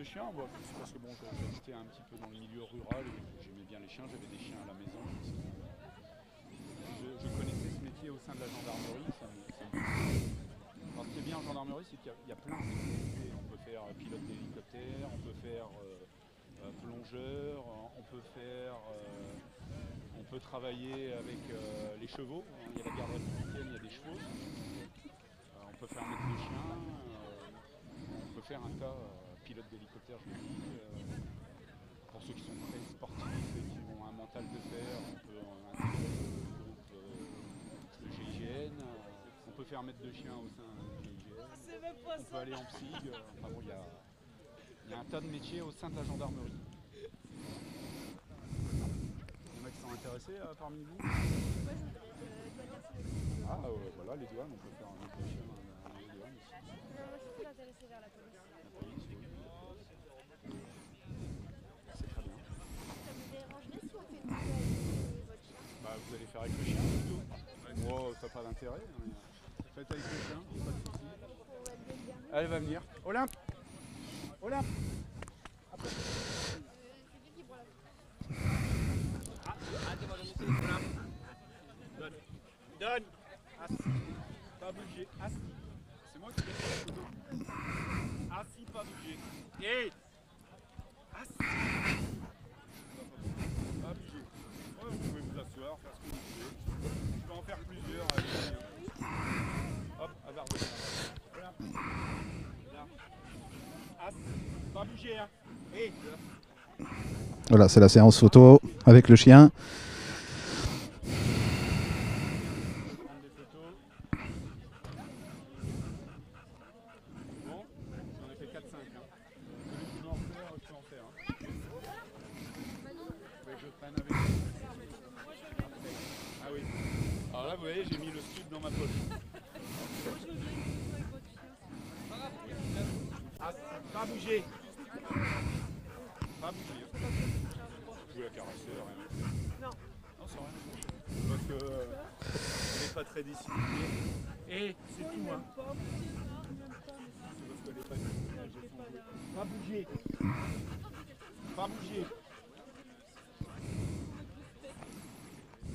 chien, bah, c'est parce que bon, j'habitais un petit peu dans le milieu rural et j'aimais bien les chiens, j'avais des chiens à la maison. Je connaissais ce métier au sein de la gendarmerie, ça me plaisait. Alors, ce qui est bien en gendarmerie, c'est qu'il y a plein de spécialités. On peut faire pilote d'hélicoptère, on peut faire plongeur, on peut travailler avec les chevaux. Il y a la garde républicaine, il y a des chevaux. On peut faire maître de chien, on peut faire un tas pilote d'hélicoptère, je vous dis. Pour ceux qui sont très sportifs et qui ont un mental de fer, on peut intégrer le groupe le GIGN. On peut faire maître de chien au sein du GIGN. On peut aller en psy. Enfin bon, il y a un tas de métiers au sein de la gendarmerie. Il y en a qui sont intéressés parmi vous? Ah voilà, les douanes, on peut faire un maître de chien les douanes aussi. Non, moi je suis plus intéressée vers la police. La police, oui. C'est très bien. Ça vous dérangerait si on fait une vidéo avec votre chien? Bah, vous allez faire avec le chien plutôt. Moi, ça n'a pas d'intérêt. Faites avec le chien, pas de soucis. Elle va venir. Olympe Olympe après. C'est qui prend la Donne. Assis. Pas bouger. Assis. C'est moi qui vais faire la photo. Assis, pas bouger. Et assis. Pas bouger. Ouais, vous pouvez vous asseoir, faire ce que vous voulez. Je peux en faire plusieurs avec les chiens. Hop, à Vardo. Voilà. Là. Assis. Pas bouger, hein. Et Voilà, c'est la séance photo avec le chien. prendre des photos. Bon, j'en ai fait 4-5. Hein. Celui qui veut en faire, je peux en faire. Hein. Vous voulez que je prenne avec vous? Ah oui. Alors là, vous voyez, j'ai mis le stud dans ma poche. Ah, pas bouger. Pas bouger. Vous la caresser, rien. Non. Non, c'est rien. Parce que elle n'est pas très disciplinée. Et c'est tout, hein. C'est parce qu'elle n'est pas disciplinée, elle fait son jeu. Pas bouger. Pas bouger.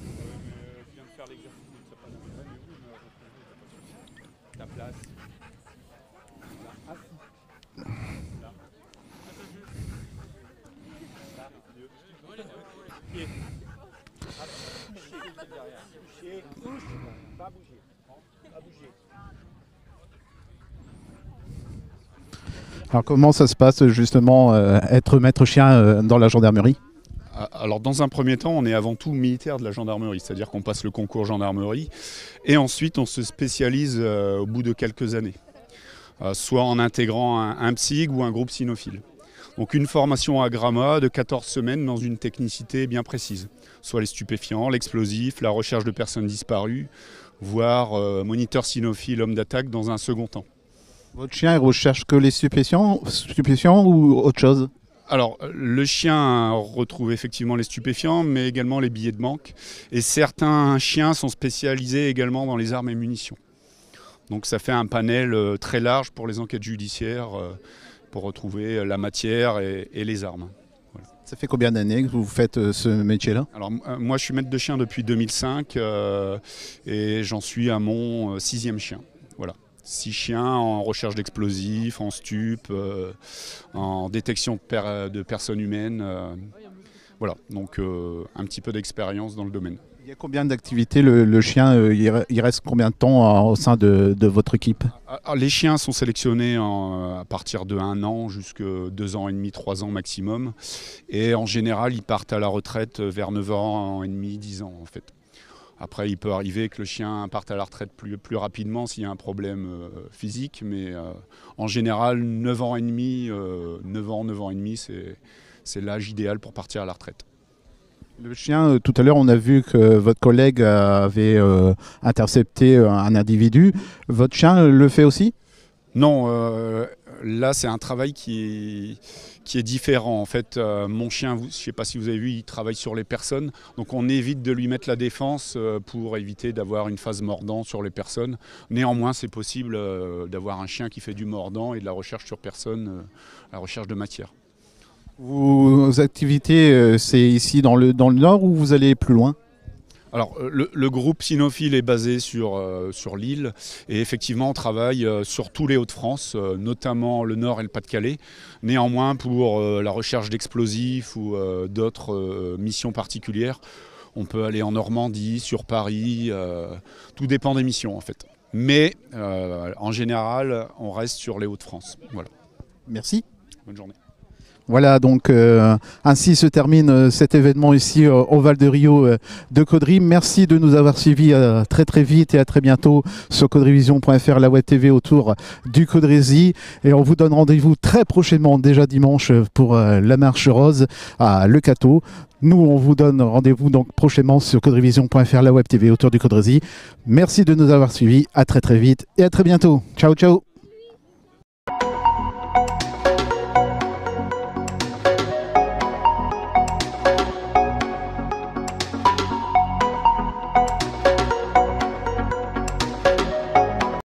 Mais je viens de faire l'exercice, donc ça n'a pas d'intérêt, mais oui, mais retrouver, t'as pas de souci. Ta place. Là, assis. Là. Là, mieux. Pied. Toucher derrière. Toucher, touche. Pas bouger. Pas bouger. Alors comment ça se passe justement être maître chien dans la gendarmerie? Alors dans un premier temps, on est avant tout militaire de la gendarmerie, c'est-à-dire qu'on passe le concours gendarmerie et ensuite on se spécialise au bout de quelques années, soit en intégrant un PSIG ou un groupe cynophile. Donc une formation à Gramma de 14 semaines dans une technicité bien précise, soit les stupéfiants, l'explosif, la recherche de personnes disparues, voire moniteur cynophile, homme d'attaque dans un second temps. Votre chien il recherche que les stupéfiants ou autre chose? Alors, le chien retrouve effectivement les stupéfiants, mais également les billets de banque. Et certains chiens sont spécialisés également dans les armes et munitions. Donc ça fait un panel très large pour les enquêtes judiciaires, pour retrouver la matière et les armes. Voilà. Ça fait combien d'années que vous faites ce métier-là? Alors moi je suis maître de chien depuis 2005 et j'en suis à mon 6e chien. Voilà. 6 chiens en recherche d'explosifs, en stup, en détection de personnes humaines. Voilà, donc un petit peu d'expérience dans le domaine. Il y a combien d'activités le chien il reste combien de temps au sein de votre équipe? Les chiens sont sélectionnés à partir de 1 an jusqu'à 2 ans et demi, 3 ans maximum. Et en général, ils partent à la retraite vers 9 ans et demi, 10 ans en fait. Après, il peut arriver que le chien parte à la retraite plus rapidement s'il y a un problème physique, mais en général, 9 ans et demi, 9 ans et demi, c'est l'âge idéal pour partir à la retraite. Le chien, tout à l'heure, on a vu que votre collègue avait intercepté un individu. Votre chien le fait aussi? Non, Là, c'est un travail qui est différent. En fait, mon chien, je ne sais pas si vous avez vu, il travaille sur les personnes. Donc on évite de lui mettre la défense pour éviter d'avoir une phase mordant sur les personnes. Néanmoins, c'est possible d'avoir un chien qui fait du mordant et de la recherche sur personne, la recherche de matière. Vos activités, c'est ici dans le nord ou vous allez plus loin? Alors, le groupe cynophile est basé sur l'île et effectivement on travaille sur tous les Hauts-de-France, notamment le Nord et le Pas-de-Calais. Néanmoins, pour la recherche d'explosifs ou d'autres missions particulières, on peut aller en Normandie, sur Paris, tout dépend des missions en fait. Mais en général, on reste sur les Hauts-de-France. Voilà. Merci. Bonne journée. Voilà, donc ainsi se termine cet événement ici au Val de Rio de Caudry. Merci de nous avoir suivis très très vite et à très bientôt sur caudryvision.fr, la web TV autour du Caudrésie. Et on vous donne rendez-vous très prochainement, déjà dimanche, pour la marche rose à Le Cateau. Nous, on vous donne rendez-vous donc prochainement sur caudryvision.fr, la web TV autour du Caudrésie. Merci de nous avoir suivis, à très très vite et à très bientôt. Ciao, ciao.